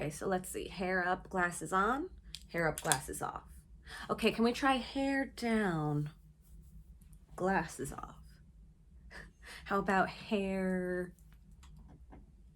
Okay, so let's see. Hair up, glasses on. Hair up, glasses off. Okay, can we try hair down, glasses off? How about hair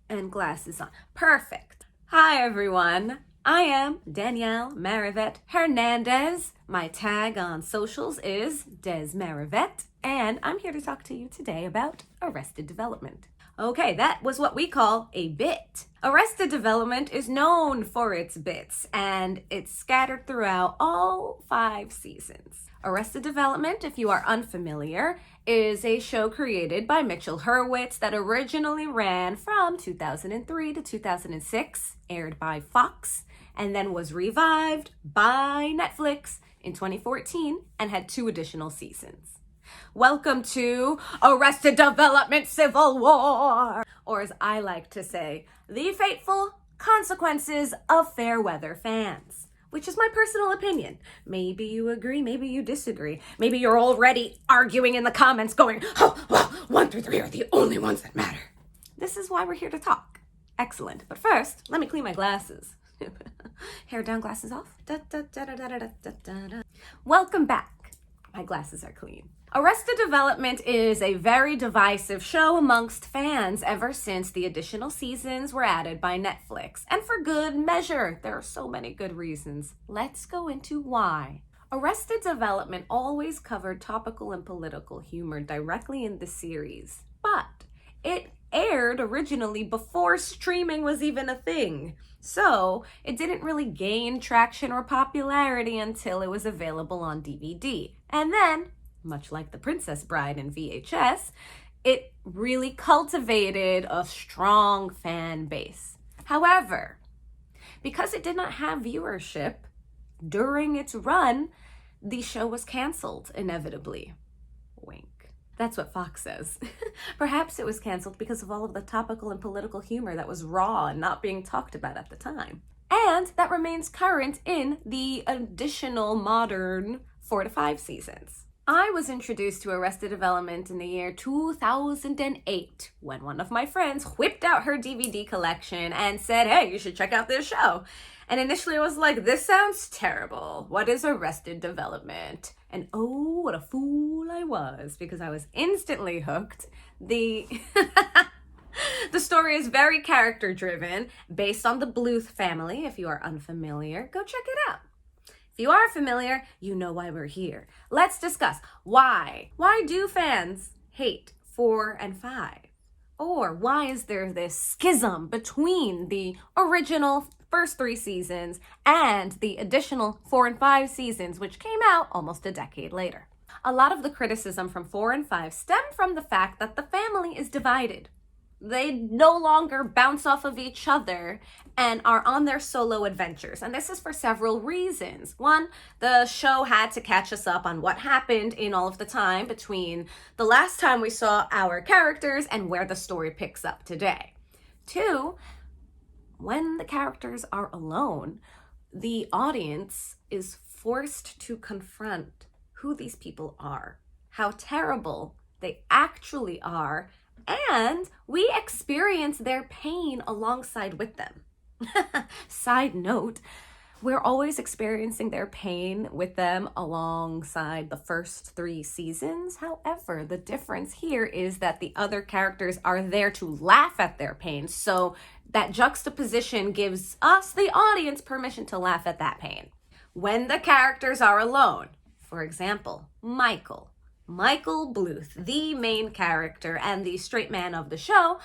and glasses on? Perfect. Hi, everyone. I am Danielle Marivette Hernandez. My tag on socials is DezMarivette, and I'm here to talk to you today about Arrested Development. Okay, that was what we call a bit. Arrested Development is known for its bits, and it's scattered throughout all 5 seasons. Arrested Development, if you are unfamiliar, is a show created by Mitchell Hurwitz that originally ran from 2003 to 2006, aired by Fox, and then was revived by Netflix in 2014 and had 2 additional seasons. Welcome to Arrested Development Civil War, or as I like to say, the Fateful Consequences of Fair Weather Fans, which is my personal opinion. Maybe you agree, maybe you disagree. Maybe you're already arguing in the comments going, oh, well, 1 through 3 are the only ones that matter. This is why we're here to talk. Excellent. But first, let me clean my glasses. Hair down, glasses off. Da, da, da, da, da, da, da, da, da. Welcome back. My glasses are clean. Arrested Development is a very divisive show amongst fans ever since the additional seasons were added by Netflix. And for good measure, there are so many good reasons. Let's go into why. Arrested Development always covered topical and political humor directly in the series, but it aired originally before streaming was even a thing. So it didn't really gain traction or popularity until it was available on DVD. And then, much like The Princess Bride and VHS, it really cultivated a strong fan base. However, because it did not have viewership during its run, the show was canceled inevitably. Wink. That's what Fox says. Perhaps it was canceled because of all of the topical and political humor that was raw and not being talked about at the time. And that remains current in the additional modern 4 to 5 seasons. I was introduced to Arrested Development in the year 2008 when one of my friends whipped out her DVD collection and said, hey, you should check out this show. And initially I was like, this sounds terrible. What is Arrested Development? And oh, what a fool I was, because I was instantly hooked. The story is very character driven, based on the Bluth family. If you are unfamiliar, go check it out. If you are familiar, you know why we're here. Let's discuss why. Why do fans hate 4 and 5? Or why is there this schism between the original first 3 seasons and the additional 4 and 5 seasons, which came out almost a decade later? A lot of the criticism from 4 and 5 stemmed from the fact that the family is divided. They no longer bounce off of each other and are on their solo adventures. And this is for several reasons. One, the show had to catch us up on what happened in all of the time between the last time we saw our characters and where the story picks up today. 2, when the characters are alone, the audience is forced to confront who these people are, how terrible they actually are, and we experience their pain alongside with them. Side note, we're always experiencing their pain with them alongside the first 3 seasons. However, the difference here is that the other characters are there to laugh at their pain. So that juxtaposition gives us, the audience, permission to laugh at that pain. When the characters are alone, for example, Michael Bluth, the main character and the straight man of the show,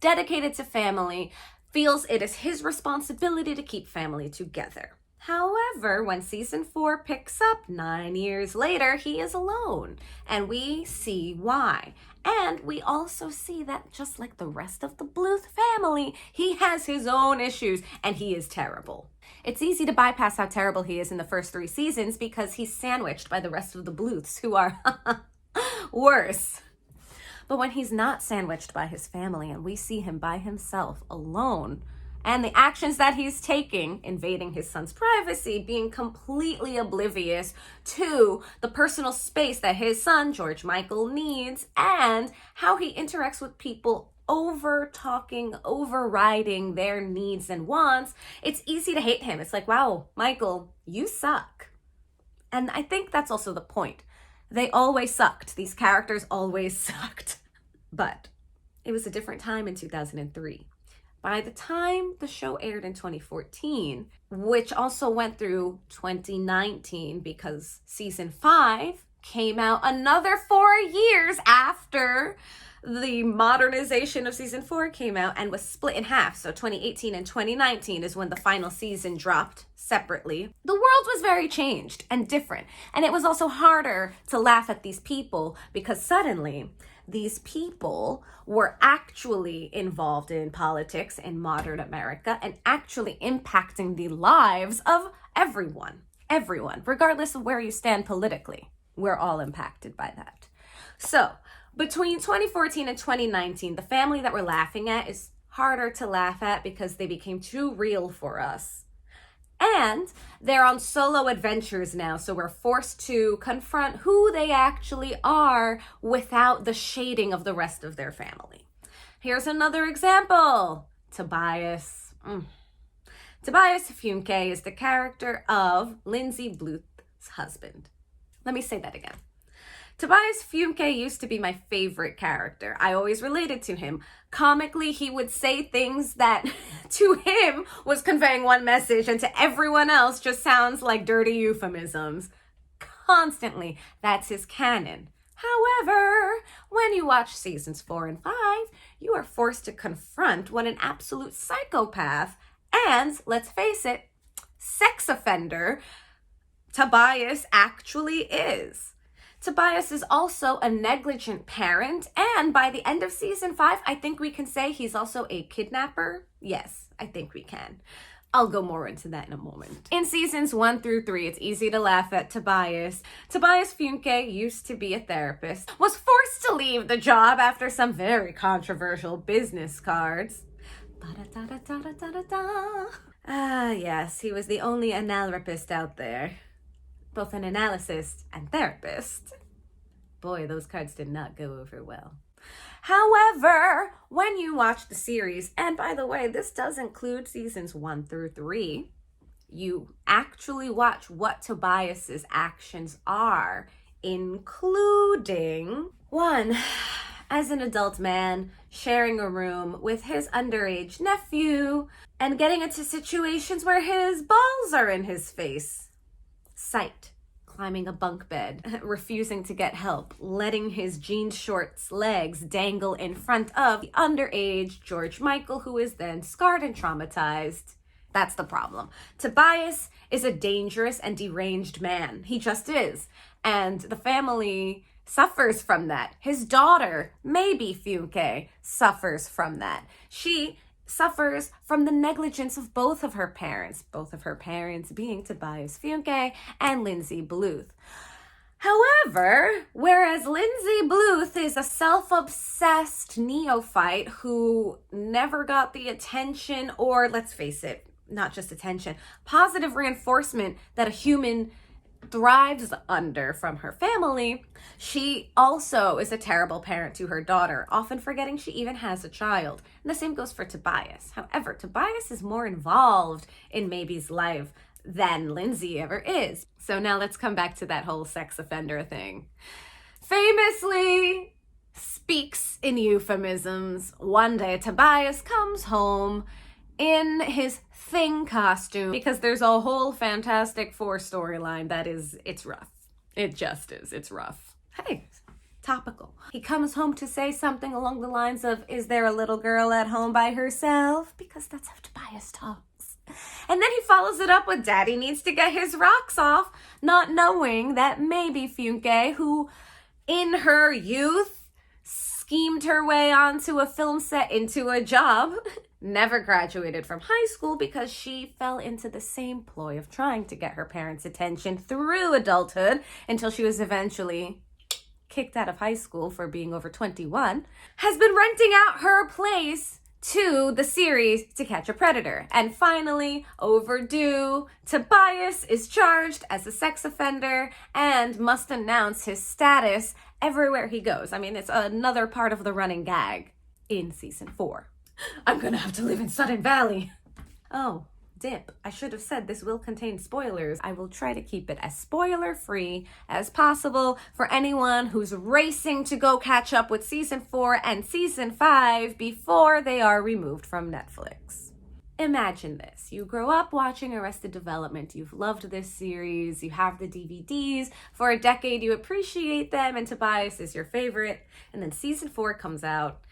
dedicated to family, feels it is his responsibility to keep family together. However, when season 4 picks up 9 years later, he is alone, and we see why. And we also see that just like the rest of the Bluth family, he has his own issues, and he is terrible. It's easy to bypass how terrible he is in the first 3 seasons because he's sandwiched by the rest of the Bluths, who are worse. But when he's not sandwiched by his family and we see him by himself, alone, and the actions that he's taking, invading his son's privacy, being completely oblivious to the personal space that his son, George Michael, needs, and how he interacts with people over-talking, overriding their needs and wants, it's easy to hate him. It's like, wow, Michael, you suck. And I think that's also the point. They always sucked. These characters always sucked. But it was a different time in 2003. By the time the show aired in 2014, which also went through 2019 because season 5 came out another 4 years after the modernization of season 4 came out and was split in half. So 2018 and 2019 is when the final season dropped separately. The world was very changed and different. And it was also harder to laugh at these people because suddenly these people were actually involved in politics in modern America and actually impacting the lives of everyone. Everyone, regardless of where you stand politically. We're all impacted by that. So, between 2014 and 2019, the family that we're laughing at is harder to laugh at because they became too real for us. And they're on solo adventures now, so we're forced to confront who they actually are without the shading of the rest of their family. Here's another example. Tobias. Tobias Funke is the character of Lindsay Bluth's husband. Let me say that again. Tobias Funke used to be my favorite character. I always related to him. Comically, he would say things that to him was conveying one message and to everyone else just sounds like dirty euphemisms. Constantly. That's his canon. However, when you watch seasons 4 and 5, you are forced to confront what an absolute psychopath and, let's face it, sex offender Tobias actually is. Tobias is also a negligent parent, and by the end of season 5, I think we can say he's also a kidnapper. Yes, I think we can. I'll go more into that in a moment. In seasons 1 through 3, it's easy to laugh at Tobias. Tobias Funke used to be a therapist, was forced to leave the job after some very controversial business cards. Ah, yes, he was the only analrapist out there. Both an analyst and therapist. Boy, those cards did not go over well. However, when you watch the series, and by the way, this does include seasons 1 through 3, you actually watch what Tobias's actions are, including 1, as an adult man, sharing a room with his underage nephew and getting into situations where his balls are in his face. Sight, climbing a bunk bed, refusing to get help, letting his jean shorts legs dangle in front of the underage George Michael, who is then scarred and traumatized. That's the problem. Tobias is a dangerous and deranged man. He just is. And the family suffers from that. His daughter, maybe Funke, suffers from that. She suffers from the negligence of both of her parents being Tobias Funke and Lindsay Bluth. However, whereas Lindsay Bluth is a self-obsessed neophyte who never got the attention or, let's face it, not just attention, positive reinforcement that a human thrives under from her family, she also is a terrible parent to her daughter, often forgetting she even has a child. And the same goes for Tobias. However, Tobias is more involved in Maybe's life than Lindsay ever is. So now let's come back to that whole sex offender thing. Famously speaks in euphemisms. One day Tobias comes home in his thing costume because there's a whole Fantastic Four storyline that is, it's rough. It just is. It's rough. Hey, topical. He comes home to say something along the lines of, is there a little girl at home by herself? Because that's how Tobias talks. And then he follows it up with Daddy needs to get his rocks off, not knowing that maybe Funke, who in her youth schemed her way onto a film set into a job, never graduated from high school because she fell into the same ploy of trying to get her parents' attention through adulthood until she was eventually kicked out of high school for being over 21, has been renting out her place to the series To Catch a Predator. And finally, overdue, Tobias is charged as a sex offender and must announce his status everywhere he goes. I mean, it's another part of the running gag. in season 4. I'm gonna have to live in Sudden Valley. Oh, dip. I should have said this will contain spoilers. I will try to keep it as spoiler-free as possible for anyone who's racing to go catch up with season 4 and season 5 before they are removed from Netflix. Imagine this. You grow up watching Arrested Development. You've loved this series. You have the DVDs. For a decade, you appreciate them, and Tobias is your favorite. And then season 4 comes out,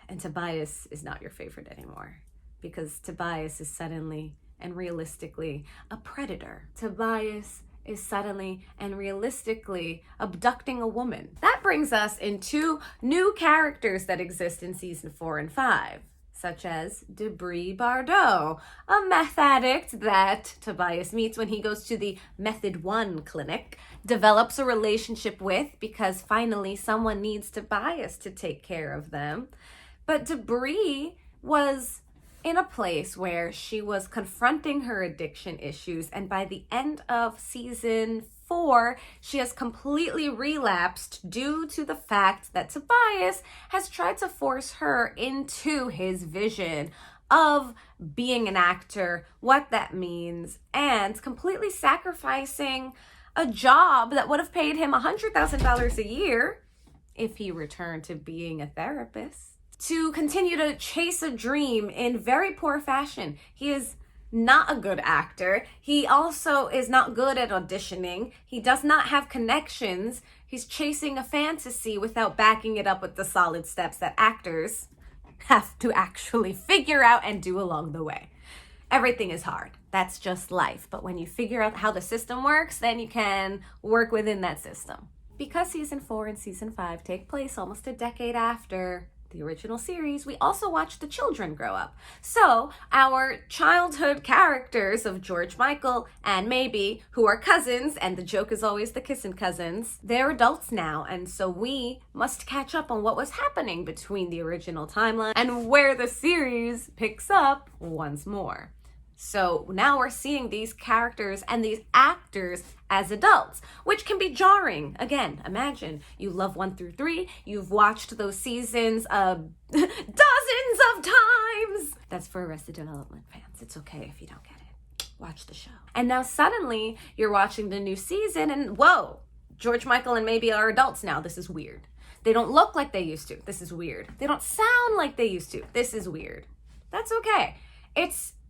and Tobias is not your favorite anymore, because Tobias is suddenly and realistically a predator. Tobias is suddenly and realistically abducting a woman. That brings us into new characters that exist in season 4 and 5, such as Debris Bardot, a meth addict that Tobias meets when he goes to the Method 1 clinic, develops a relationship with because finally someone needs Tobias to take care of them. But Debris was in a place where she was confronting her addiction issues, and by the end of season 4, she has completely relapsed due to the fact that Tobias has tried to force her into his vision of being an actor, what that means, and completely sacrificing a job that would have paid him $100,000 a year if he returned to being a therapist, to continue to chase a dream in very poor fashion. He is not a good actor. He also is not good at auditioning. He does not have connections. He's chasing a fantasy without backing it up with the solid steps that actors have to actually figure out and do along the way. Everything is hard. That's just life. But when you figure out how the system works, then you can work within that system. Because season 4 and season 5 take place almost a decade after the original series, we also watch the children grow up. So our childhood characters of George Michael and Maybe, who are cousins, and the joke is always the kissing cousins, they're adults now, and so we must catch up on what was happening between the original timeline and where the series picks up once more. So now we're seeing these characters and these actors as adults, which can be jarring. Again, imagine you love 1 through 3. You've watched those seasons dozens of times. That's for Arrested Development fans. It's okay if you don't get it. Watch the show. And now suddenly you're watching the new season and whoa, George Michael and Maybe are adults now. This is weird. They don't look like they used to. This is weird. They don't sound like they used to. This is weird. That's okay.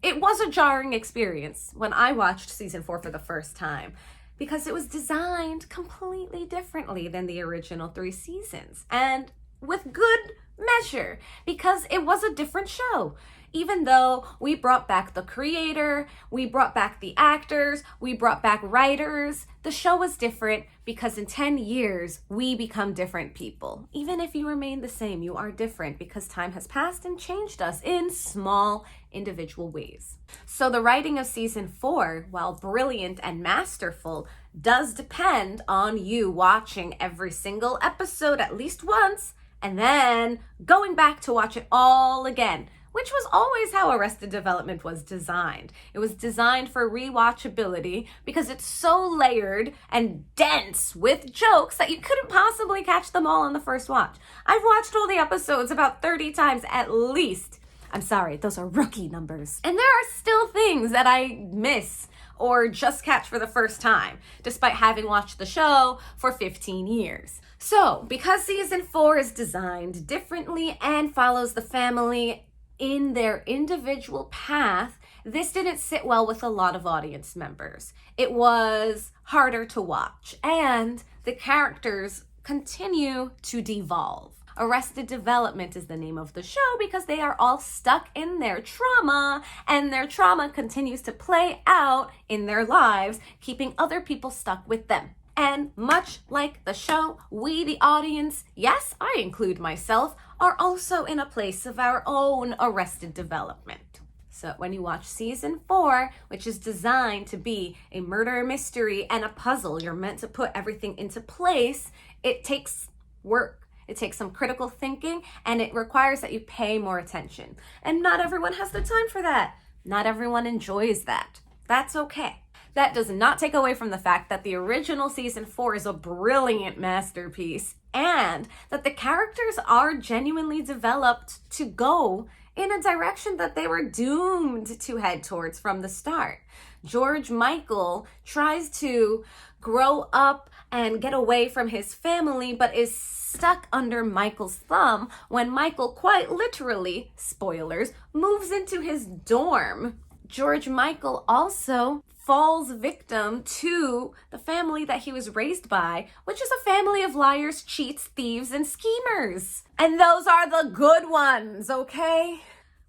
It was a jarring experience when I watched season 4 for the first time, because it was designed completely differently than the original 3 seasons, and with good measure, because it was a different show. Even though we brought back the creator, we brought back the actors, we brought back writers, the show was different because in 10 years, we become different people. Even if you remain the same, you are different because time has passed and changed us in small individual ways. So the writing of season 4, while brilliant and masterful, does depend on you watching every single episode at least once and then going back to watch it all again, which was always how Arrested Development was designed. It was designed for rewatchability because it's so layered and dense with jokes that you couldn't possibly catch them all on the first watch. I've watched all the episodes about 30 times at least. I'm sorry, those are rookie numbers. And there are still things that I miss or just catch for the first time, despite having watched the show for 15 years. So, because season 4 is designed differently and follows the family in their individual path, this didn't sit well with a lot of audience members. It was harder to watch, and the characters continue to devolve. Arrested Development is the name of the show because they are all stuck in their trauma, and their trauma continues to play out in their lives, keeping other people stuck with them. And much like the show, we, the audience, yes, I include myself, are also in a place of our own arrested development. So when you watch season 4, which is designed to be a murder mystery and a puzzle, you're meant to put everything into place, it takes work. It takes some critical thinking, and it requires that you pay more attention. And not everyone has the time for that. Not everyone enjoys that. That's okay. That does not take away from the fact that the original season 4 is a brilliant masterpiece and that the characters are genuinely developed to go in a direction that they were doomed to head towards from the start. George Michael tries to grow up and get away from his family, but is stuck under Michael's thumb when Michael quite literally, spoilers, moves into his dorm. George Michael also falls victim to the family that he was raised by, which is a family of liars, cheats, thieves, and schemers. And those are the good ones, okay?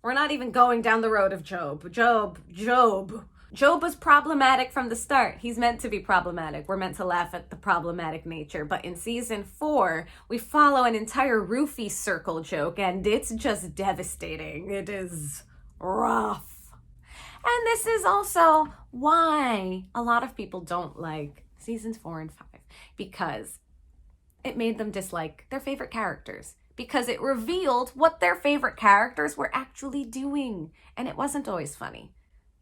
We're not even going down the road of Job. Job was problematic from the start. He's meant to be problematic. We're meant to laugh at the problematic nature. But in season 4, we follow an entire roofie circle joke, and it's just devastating. It is rough. And this is also why a lot of people don't like seasons 4 and 5, because it made them dislike their favorite characters, because it revealed what their favorite characters were actually doing, and it wasn't always funny.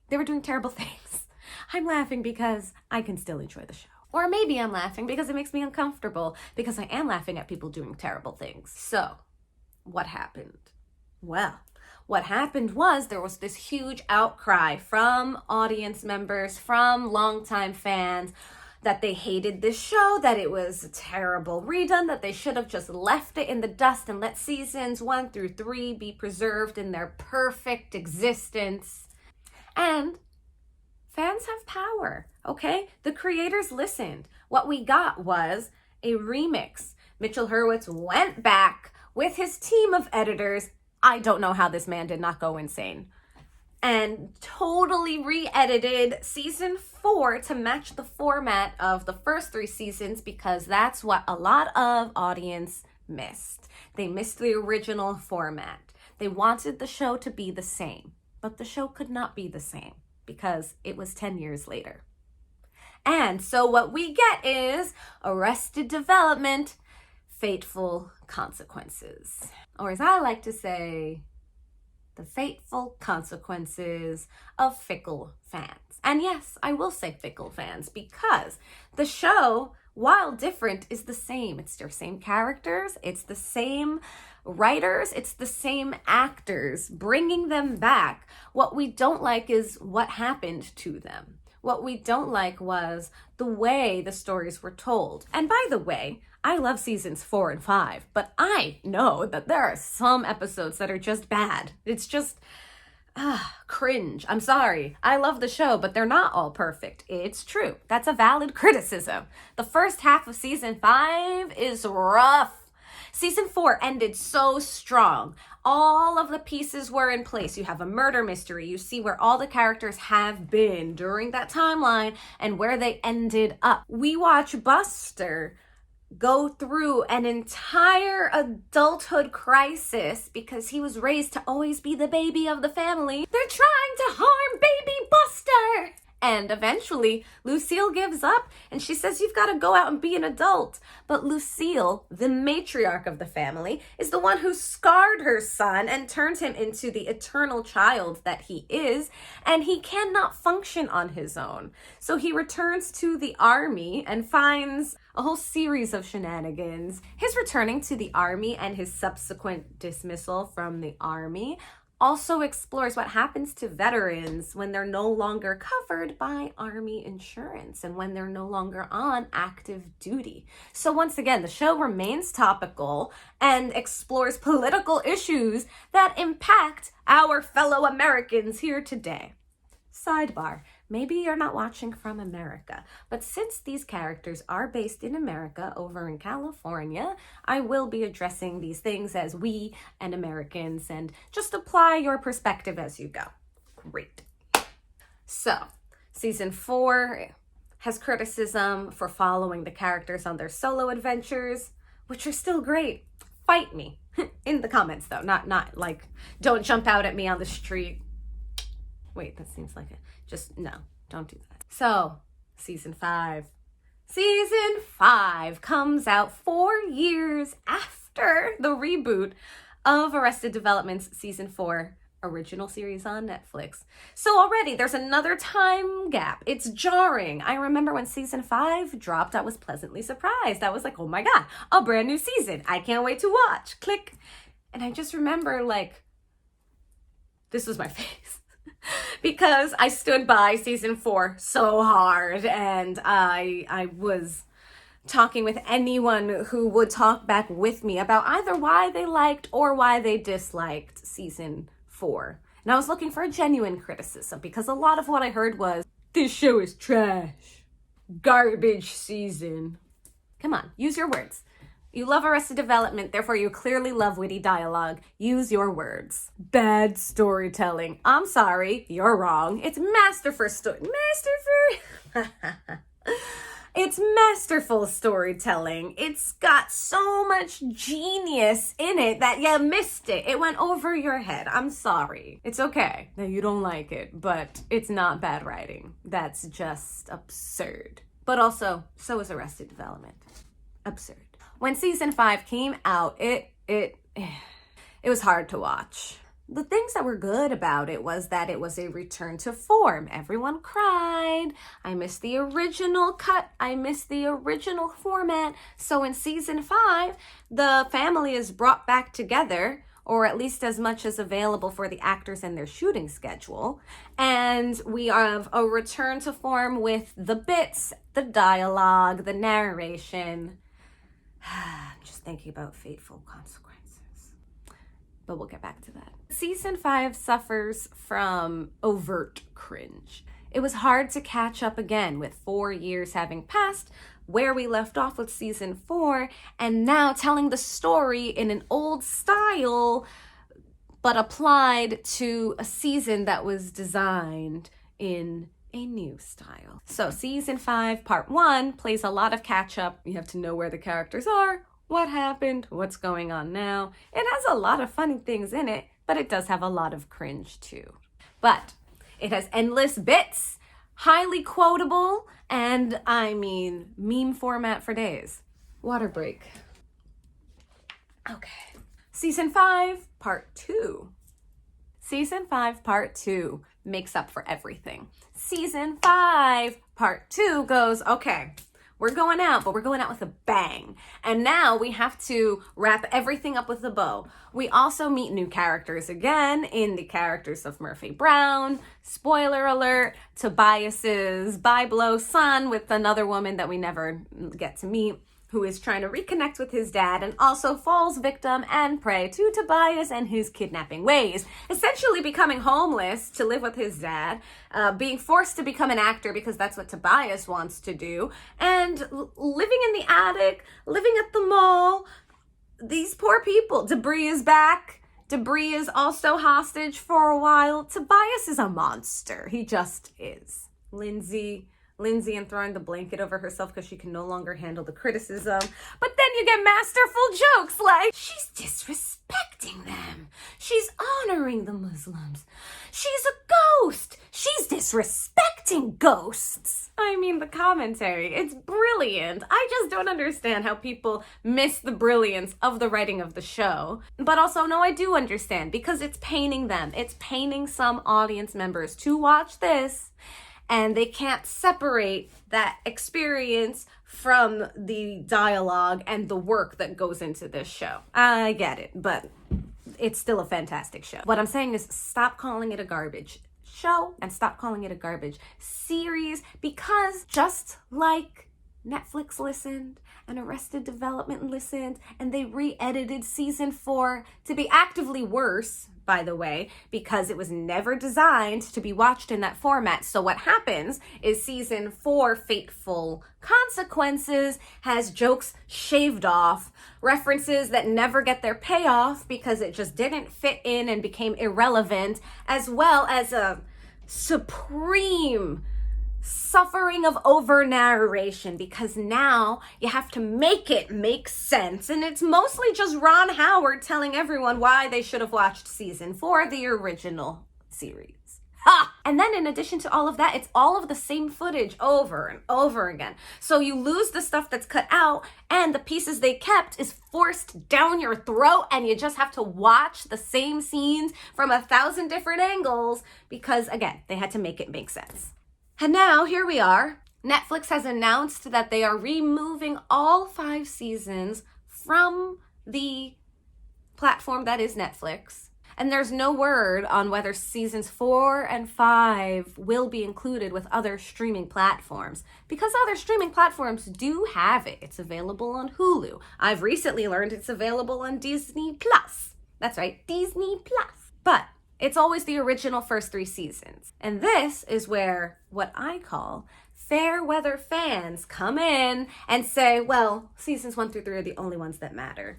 They were doing terrible things. I'm laughing because I can still enjoy the show. Or maybe I'm laughing because it makes me uncomfortable, because I am laughing at people doing terrible things. So, what happened? Well, what happened was there was this huge outcry from audience members, from longtime fans, that they hated this show, that it was a terrible redone, that they should have just left it in the dust and let seasons 1 through 3 be preserved in their perfect existence. And fans have power, okay? The creators listened. What we got was a remix. Mitchell Hurwitz went back with his team of editors. I don't know how this man did not go insane. And totally re-edited season 4 to match the format of the first 3 seasons, because that's what a lot of audience missed. They missed the original format. They wanted the show to be the same, but the show could not be the same because it was 10 years later. And so what we get is Arrested Development, Fateful Consequences. Or as I like to say, the fateful consequences of fickle fans. And yes, I will say fickle fans, because the show, while different, is the same. It's their same characters, it's the same writers, it's the same actors, bringing them back. What we don't like is what happened to them. What we don't like was the way the stories were told. And by the way, I love seasons 4 and 5, but I know that there are some episodes that are just bad. It's just cringe. I'm sorry. I love the show, but they're not all perfect. It's true. That's a valid criticism. The first half of season 5 is rough. Season 4 ended so strong. All of the pieces were in place. You have a murder mystery. You see where all the characters have been during that timeline and where they ended up. We watch Buster go through an entire adulthood crisis because he was raised to always be the baby of the family. They're trying to harm baby Buster! And eventually, Lucille gives up and she says, you've got to go out and be an adult. But Lucille, the matriarch of the family, is the one who scarred her son and turned him into the eternal child that he is, and he cannot function on his own. So he returns to the army and finds a whole series of shenanigans. His returning to the army and his subsequent dismissal from the army also explores what happens to veterans when they're no longer covered by Army insurance and when they're no longer on active duty. So once again, the show remains topical and explores political issues that impact our fellow Americans here today. Sidebar, maybe you're not watching from America, but since these characters are based in America over in California, I will be addressing these things as we and Americans, and just apply your perspective as you go. Great. So, season 4 has criticism for following the characters on their solo adventures, which are still great. Fight me in the comments though, not like, don't jump out at me on the street. Wait, that seems like it. Just, no, don't do that. So, season 5. Season 5 comes out 4 years after the reboot of Arrested Development's season 4, original series on Netflix. So already there's another time gap. It's jarring. I remember when season 5 dropped, I was pleasantly surprised. I was like, oh my God, a brand new season. I can't wait to watch. Click. And I just remember like, this was my face. Because I stood by season 4 so hard, and I was talking with anyone who would talk back with me about either why they liked or why they disliked season 4. And I was looking for a genuine criticism, because a lot of what I heard was, this show is trash. Garbage season. Come on, use your words. You love Arrested Development, therefore you clearly love witty dialogue. Use your words. Bad storytelling. I'm sorry, you're wrong. It's masterful It's masterful storytelling. It's got so much genius in it that you missed it. It went over your head. I'm sorry. It's okay that you don't like it, but it's not bad writing. That's just absurd. But also, so is Arrested Development. Absurd. When season 5 came out, it was hard to watch. The things that were good about it was that it was a return to form. Everyone cried. I missed the original cut. I missed the original format. So in season 5, the family is brought back together, or at least as much as available for the actors and their shooting schedule. And we have a return to form with the bits, the dialogue, the narration. I'm just thinking about Fateful Consequences. But we'll get back to that. Season 5 suffers from overt cringe. It was hard to catch up again with 4 years having passed, where we left off with season 4, and now telling the story in an old style, but applied to a season that was designed in a new style. So season 5, part 1 plays a lot of catch up. You have to know where the characters are, what happened, what's going on now. It has a lot of funny things in it, but it does have a lot of cringe too. But it has endless bits, highly quotable, and I mean, meme format for days. Water break. Okay. Season 5, part 2. Season 5, part 2 makes up for everything. Season 5, part 2 goes, okay, we're going out, but we're going out with a bang. And now we have to wrap everything up with a bow. We also meet new characters again in the characters of Murphy Brown. Spoiler alert, Tobias's bi-blow son with another woman that we never get to meet, who is trying to reconnect with his dad and also falls victim and prey to Tobias and his kidnapping ways, essentially becoming homeless to live with his dad, being forced to become an actor because that's what Tobias wants to do, and living in the attic, living at the mall. These poor people. Debris is back. Debris is also hostage for a while. Tobias is a monster. He just is. Lindsay and throwing the blanket over herself because she can no longer handle the criticism. But then you get masterful jokes like, she's disrespecting them. She's honoring the Muslims. She's a ghost. She's disrespecting ghosts. I mean, the commentary, it's brilliant. I just don't understand how people miss the brilliance of the writing of the show. But also, no, I do understand, because it's paining them. It's paining some audience members to watch this, and they can't separate that experience from the dialogue and the work that goes into this show. I get it, but it's still a fantastic show. What I'm saying is, stop calling it a garbage show and stop calling it a garbage series, because just like Netflix listened and Arrested Development listened, and they re-edited season 4 to be actively worse, by the way, because it was never designed to be watched in that format. So what happens is season 4, Fateful Consequences, has jokes shaved off, references that never get their payoff because it just didn't fit in and became irrelevant, as well as a supreme suffering of over narration, because now you have to make it make sense, and it's mostly just Ron Howard telling everyone why they should have watched season 4, the original series. Ha! And then in addition to all of that, it's all of the same footage over and over again. So you lose the stuff that's cut out, and the pieces they kept is forced down your throat, and you just have to watch the same scenes from 1,000 different angles because, again, they had to make it make sense. And now here we are. Netflix has announced that they are removing all 5 seasons from the platform that is Netflix. And there's no word on whether seasons 4 and 5 will be included with other streaming platforms, because other streaming platforms do have it. It's available on Hulu. I've recently learned it's available on Disney+. That's right, Disney+. But it's always the original first 3 seasons. And this is where what I call fair weather fans come in and say, well, seasons 1 through 3 are the only ones that matter.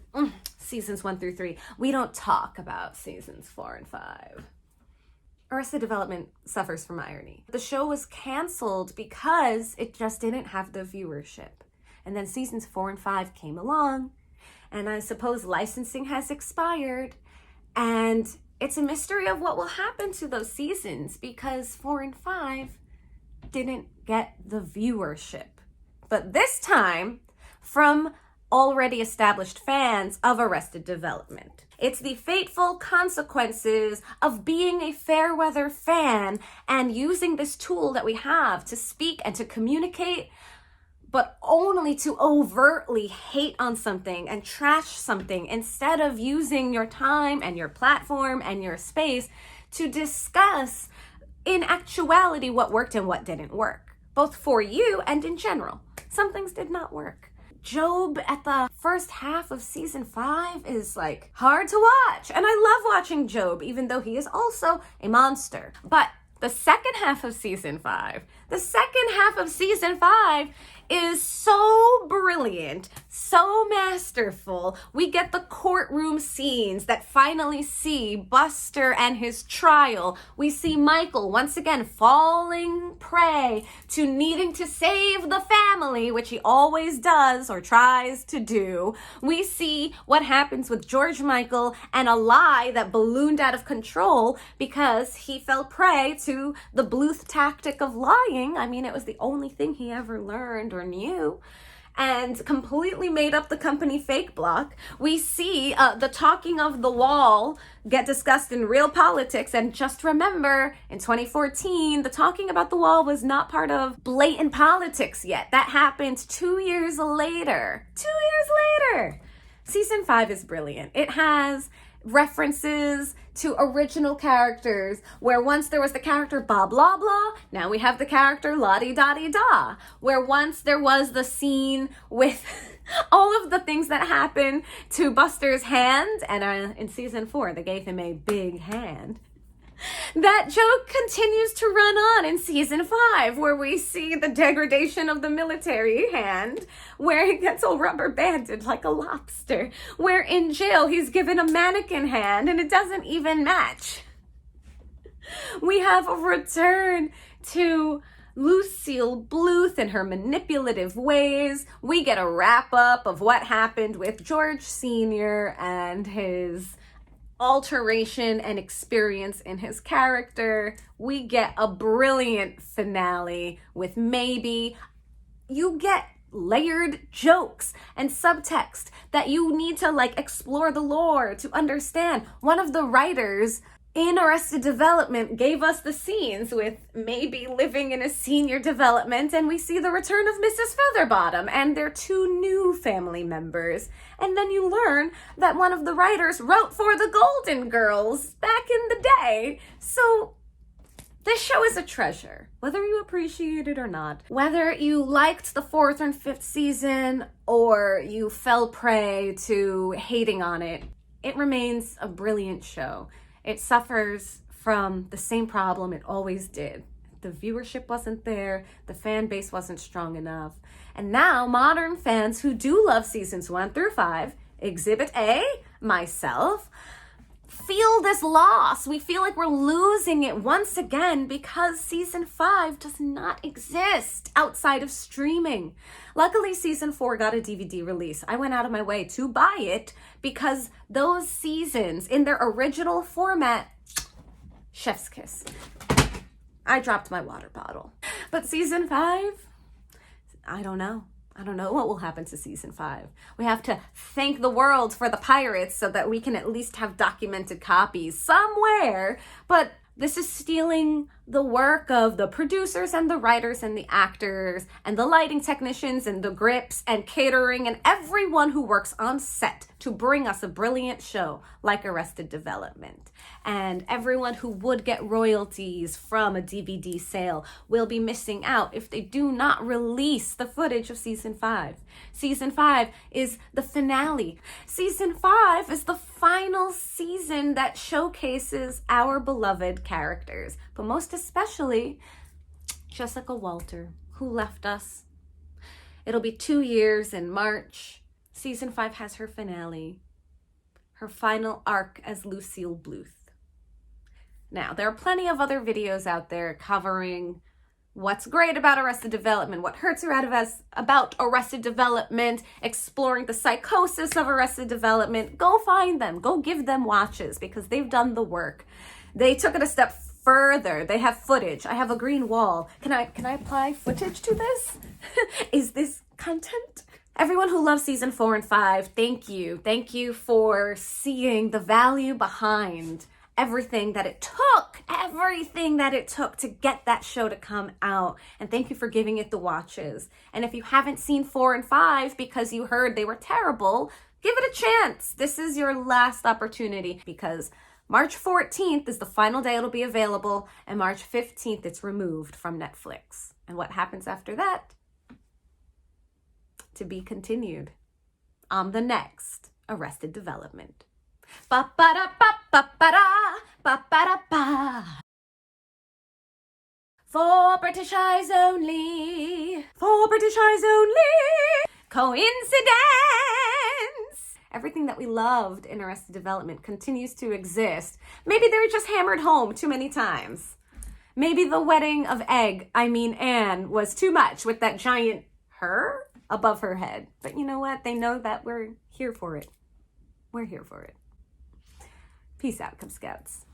Seasons 1 through 3. We don't talk about seasons 4 and 5. Arrested Development suffers from irony. The show was canceled because it just didn't have the viewership. And then seasons 4 and 5 came along, and I suppose licensing has expired, and it's a mystery of what will happen to those seasons because 4 and 5 didn't get the viewership. But this time, from already established fans of Arrested Development. It's the fateful consequences of being a fair weather fan and using this tool that we have to speak and to communicate, but only to overtly hate on something and trash something instead of using your time and your platform and your space to discuss in actuality what worked and what didn't work, both for you and in general. Some things did not work. Job at the first half of season 5 is like hard to watch. And I love watching Job, even though he is also a monster. But the second half of season 5 is so brilliant, so masterful. We get the courtroom scenes that finally see Buster and his trial. We see Michael once again falling prey to needing to save the family, which he always does or tries to do. We see what happens with George Michael and a lie that ballooned out of control because he fell prey to the Bluth tactic of lying. I mean, it was the only thing he ever learned or knew, and completely made up the company fake block. We see the talking of the wall get discussed in real politics, and just remember, in 2014, the talking about the wall was not part of blatant politics yet. That happened 2 years later. 2 years later! Season 5 is brilliant. It has references to original characters, where once there was the character blah blah blah, now we have the character la-di-da-di-da, where once there was the scene with all of the things that happened to Buster's hand, and in season 4 they gave him a big hand. That joke continues to run on in season 5, where we see the degradation of the military hand, where he gets all rubber banded like a lobster, where in jail he's given a mannequin hand and it doesn't even match. We have a return to Lucille Bluth and her manipulative ways. We get a wrap up of what happened with George Sr. and his alteration and experience in his character. We get a brilliant finale with maybe, you get layered jokes and subtext that you need to explore the lore to understand. One of the writers in Arrested Development gave us the scenes with maybe living in a senior development, and we see the return of Mrs. Featherbottom and their 2 new family members. And then you learn that one of the writers wrote for the Golden Girls back in the day. So this show is a treasure, whether you appreciate it or not. Whether you liked the 4th and 5th season or you fell prey to hating on it, it remains a brilliant show. It suffers from the same problem it always did. The viewership wasn't there, the fan base wasn't strong enough. And now modern fans who do love seasons 1 through 5, Exhibit A, myself, feel this loss. We feel like we're losing it once again because season 5 does not exist outside of streaming. Luckily, season 4 got a DVD release. I went out of my way to buy it because those seasons in their original format, chef's kiss. I dropped my water bottle. But season 5, I don't know. I don't know what will happen to season 5. We have to thank the world for the pirates so that we can at least have documented copies somewhere. But this is stealing the work of the producers and the writers and the actors and the lighting technicians and the grips and catering and everyone who works on set to bring us a brilliant show like Arrested Development. And everyone who would get royalties from a DVD sale will be missing out if they do not release the footage of season 5. Season 5 is the finale. Season 5 is the final season that showcases our beloved characters, but most especially Jessica Walter, who left us. It'll be 2 years in March. Season 5 has her finale, her final arc as Lucille Bluth. Now, there are plenty of other videos out there covering what's great about Arrested Development, what hurts about Arrested Development, exploring the psychosis of Arrested Development. Go find them. Go give them watches because they've done the work. They took it a step further. They have footage. I have a green wall. Can I apply footage to this? Is this content? Everyone who loves season 4 and 5, thank you. Thank you for seeing the value behind everything that it took to get that show to come out. And thank you for giving it the watches. And if you haven't seen 4 and 5 because you heard they were terrible, give it a chance. This is your last opportunity because March 14th is the final day it'll be available, and March 15th it's removed from Netflix. And what happens after that? To be continued on the next Arrested Development. Ba-ba-da-ba-ba-ba-da, ba-ba-da-ba. For British eyes only. For British eyes only. Coincidence. Everything that we loved in Arrested Development continues to exist. Maybe they were just hammered home too many times. Maybe the wedding of Anne was too much with that giant her above her head. But you know what? They know that we're here for it. We're here for it. Peace out, Cub Scouts.